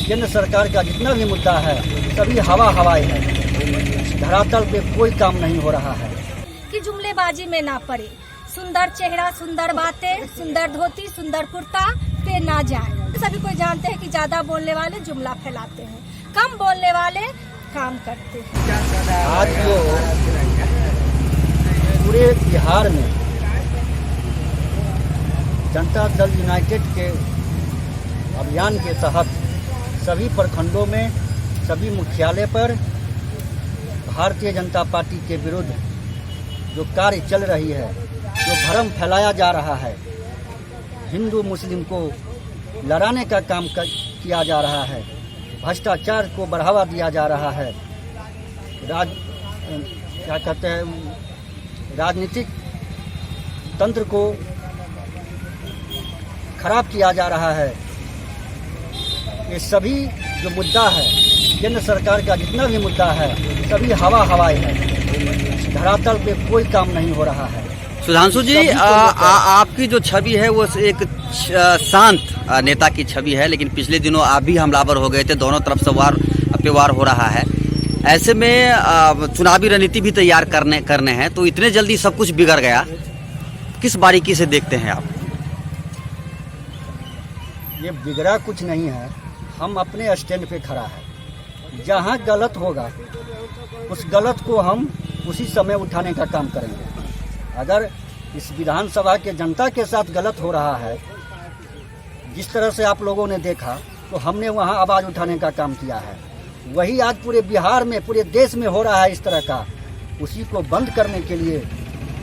केंद्र सरकार का जितना भी मुद्दा है सभी हवाई है। धरातल पे कोई काम नहीं हो रहा है कि जुमलेबाजी में ना पड़े। सुंदर चेहरा, सुंदर बातें, सुंदर धोती, सुंदर कुर्ता पे ना जाए। सभी कोई जानते हैं कि ज्यादा बोलने वाले जुमला फैलाते हैं, कम बोलने वाले काम करते हैं। आज जो पूरे बिहार में जनता दल यूनाइटेड के अभियान के तहत सभी प्रखंडों में, सभी मुख्यालय पर भारतीय जनता पार्टी के विरुद्ध जो कार्य चल रही है, जो भ्रम फैलाया जा रहा है, हिंदू मुस्लिम को लड़ाने का काम किया जा रहा है, भ्रष्टाचार को बढ़ावा दिया जा रहा है, राजनीतिक तंत्र को खराब किया जा रहा है। ये सभी जो मुद्दा है, केंद्र सरकार का जितना भी मुद्दा है सभी हवाई है। धरातल पे कोई काम नहीं हो रहा है। सुधांशु जी, आपकी जो छवि है वो एक शांत नेता की छवि है, लेकिन पिछले दिनों आप भी हमलावर हो गए थे। दोनों तरफ से वार हो रहा है। ऐसे में चुनावी रणनीति भी तैयार करने हैं, तो इतने जल्दी सब कुछ बिगड़ गया, किस बारीकी से देखते हैं आप? ये बिगड़ा कुछ नहीं है, हम अपने स्टैंड पे खड़ा है। जहाँ गलत होगा उस गलत को हम उसी समय उठाने का काम करेंगे। अगर इस विधानसभा के जनता के साथ गलत हो रहा है, जिस तरह से आप लोगों ने देखा, तो हमने वहाँ आवाज़ उठाने का काम किया है। वही आज पूरे बिहार में, पूरे देश में हो रहा है इस तरह का। उसी को बंद करने के लिए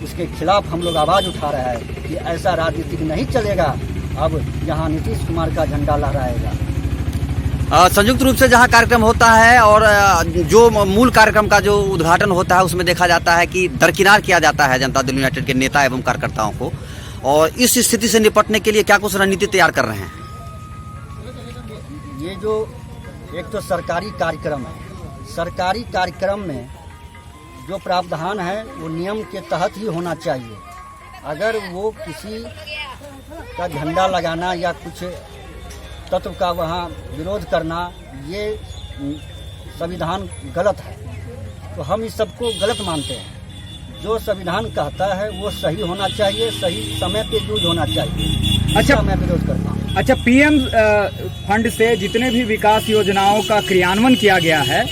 उसके खिलाफ हम लोग आवाज़ उठा रहे हैं कि ऐसा राजनीतिक नहीं चलेगा। अब यहाँ नीतीश कुमार का झंडा लहराएगा। संयुक्त रूप से जहां कार्यक्रम होता है और जो मूल कार्यक्रम का जो उद्घाटन होता है, उसमें देखा जाता है कि दरकिनार किया जाता है जनता दल यूनाइटेड के नेता एवं कार्यकर्ताओं को। और इस स्थिति से निपटने के लिए क्या कुछ रणनीति तैयार कर रहे हैं? ये जो एक तो सरकारी कार्यक्रम है, सरकारी कार्यक्रम में जो प्रावधान है वो नियम के तहत ही होना चाहिए। अगर वो किसी का झंडा लगाना या कुछ तत्व का वहाँ विरोध करना, ये संविधान गलत है। तो हम इस सबको गलत मानते हैं। जो संविधान कहता है वो सही होना चाहिए, सही समय पे यूज होना चाहिए। अच्छा, मैं विरोध करता हूँ। अच्छा, पीएम फंड से जितने भी विकास योजनाओं का क्रियान्वयन किया गया है,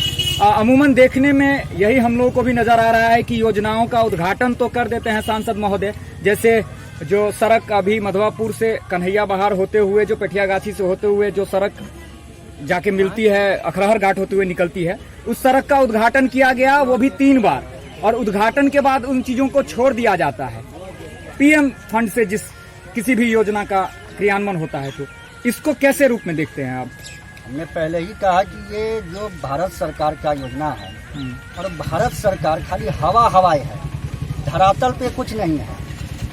अमूमन देखने में यही हम लोगों को भी नजर आ रहा है कि योजनाओं का उद्घाटन तो कर देते हैं सांसद महोदय। जैसे जो सड़क अभी मधवापुर से कन्हैया बहार होते हुए, जो पेठियागाछी से होते हुए जो सड़क जाके मिलती है, अखरहर घाट होते हुए निकलती है, उस सड़क का उद्घाटन किया गया, वो भी 3 बार। और उद्घाटन के बाद उन चीजों को छोड़ दिया जाता है। पीएम फंड से किसी भी योजना का क्रियान्वयन होता है, तो इसको कैसे रूप में देखते हैं आप? हमने पहले ही कहा कि ये जो भारत सरकार का योजना है, और भारत सरकार खाली हवाई है, धरातल पे कुछ नहीं है।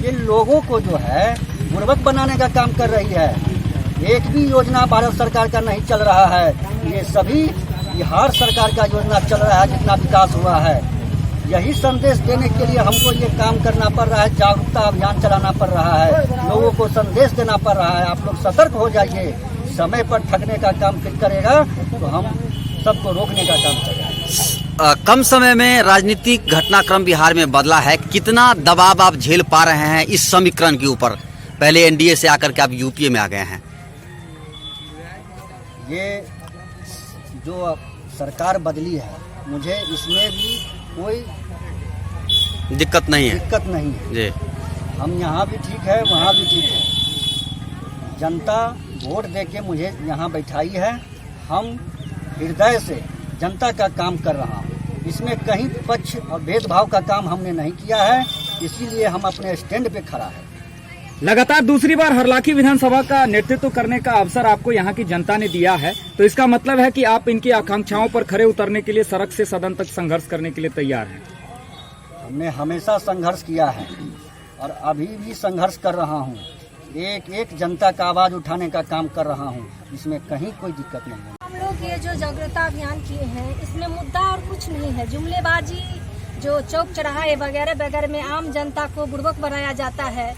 ये लोगों को जो है बुर्बक बनाने का काम कर रही है। एक भी योजना भारत सरकार का नहीं चल रहा है। ये सभी बिहार सरकार का योजना चल रहा है, जितना विकास हुआ है। यही संदेश देने के लिए हमको ये काम करना पड़ रहा है, जागरूकता अभियान चलाना पड़ रहा है, लोगों को संदेश देना पड़ रहा है। आप लोग सतर्क हो जाइए। समय पर ठगने का काम करेगा तो हम सबको रोकने का काम करेगा। कम समय में राजनीतिक घटनाक्रम बिहार में बदला है। कितना दबाव आप झेल पा रहे हैं इस समीकरण के ऊपर? पहले एनडीए से आकर के आप यूपीए में आ गए हैं। ये जो सरकार बदली है, मुझे इसमें भी कोई दिक्कत नहीं है जी। हम यहाँ भी ठीक है, वहाँ भी ठीक है। जनता वोट देके मुझे यहाँ बैठाई है। हम हृदय से जनता का काम कर रहा हूँ। इसमें कहीं पक्ष और भेदभाव का काम हमने नहीं किया है, इसीलिए हम अपने स्टैंड पे खड़ा है। लगातार दूसरी बार हरलाखी विधानसभा का नेतृत्व करने का अवसर आपको यहाँ की जनता ने दिया है, तो इसका मतलब है कि आप इनकी आकांक्षाओं पर खरे उतरने के लिए सड़क से सदन तक संघर्ष करने के लिए तैयार हैं। हमने हमेशा संघर्ष किया है और अभी भी संघर्ष कर रहा हूँ। एक जनता का आवाज उठाने का काम कर रहा हूँ। इसमें कहीं कोई दिक्कत नहीं है। हम लोग ये जो जागरूकता अभियान किए हैं, इसमें मुद्दा और कुछ नहीं है। जुमलेबाजी, जो चौक चौराहे वगैरह वगैरह में आम जनता को बुर्बक बनाया जाता है,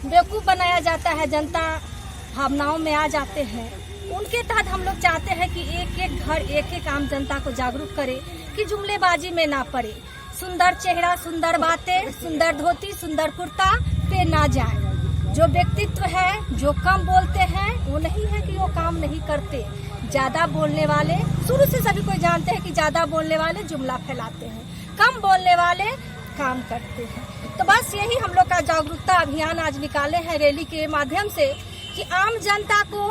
बेवकूफ़ बनाया जाता है। जनता भावनाओं में आ जाते हैं। उनके तहत हम लोग चाहते हैं कि एक एक घर एक एक आम जनता को जागरूक करे कि जुमलेबाजी में ना पड़े, सुंदर चेहरा सुंदर बातें, सुंदर धोती सुंदर कुर्ता पे ना जाए। जो व्यक्तित्व है, जो कम बोलते हैं, वो नहीं है कि वो काम नहीं करते। ज्यादा बोलने वाले, शुरू से सभी कोई जानते हैं कि ज्यादा बोलने वाले जुमला फैलाते हैं, कम बोलने वाले काम करते हैं। तो बस यही हम लोग का जागरूकता अभियान आज निकाले हैं रैली के माध्यम से कि आम जनता को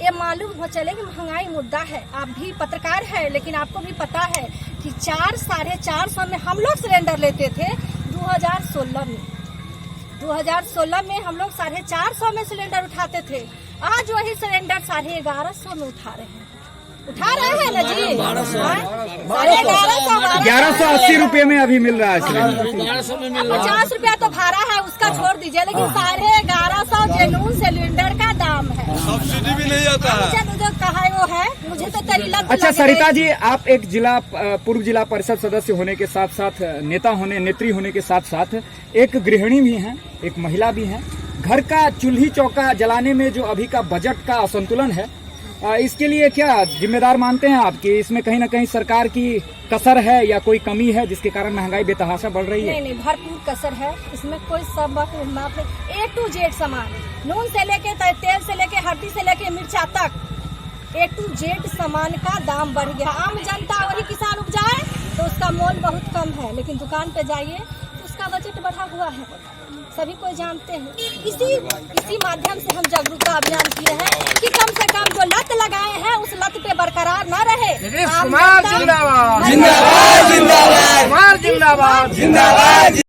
ये मालूम हो चले कि महंगाई मुद्दा है। आप भी पत्रकार है, लेकिन आपको भी पता है कि 400-450 में हम लोग सिलेंडर लेते थे 2016 में। 2016 में हम लोग 450 में सिलेंडर उठाते थे। आज वही सिलेंडर 1150 में उठा रहे हैं ना जी। 1180 रुपए में अभी मिल रहा है सिलेंडर। 50 रुपया तो भाड़ा है, उसका छोड़ दीजिए, लेकिन 1150 जेनून सिलेंडर का दाम है। सब्सिडी भी नहीं आता है। मुझे कहा है वो है, मुझे तो तेरी लत अच्छा लग सरिता गई। जी, आप एक पूर्व जिला परिषद सदस्य होने के साथ साथ नेत्री होने के साथ साथ एक गृहिणी भी हैं, एक महिला भी हैं। घर का चूल्ही चौका जलाने में जो अभी का बजट का असंतुलन है, इसके लिए क्या जिम्मेदार मानते हैं आप कि इसमें कहीं ना कहीं सरकार की कसर है या कोई कमी है जिसके कारण महंगाई बेतहाशा बढ़ रही है? नहीं, भरपूर कसर है, इसमें कोई सबक माफ नहीं। A to Z सामान, नून से लेके तेल से लेके हल्दी से लेके मिर्चा तक, A to Z सामान का दाम बढ़ गया। आम जनता वही किसान उपजाए तो उसका मोल बहुत कम है, लेकिन दुकान पे जाइए तो उसका बजट बढ़ा हुआ है, सभी कोई जानते हैं। इसी माध्यम से हम जागरूकता अभियान किए हैं कि कम से कम जो लत लगाए हैं उस लत पे बरकरार न रहे। जिंदाबाद जिंदाबाद जिंदाबाद जिंदाबाद जिंदाबाद जिंदाबाद।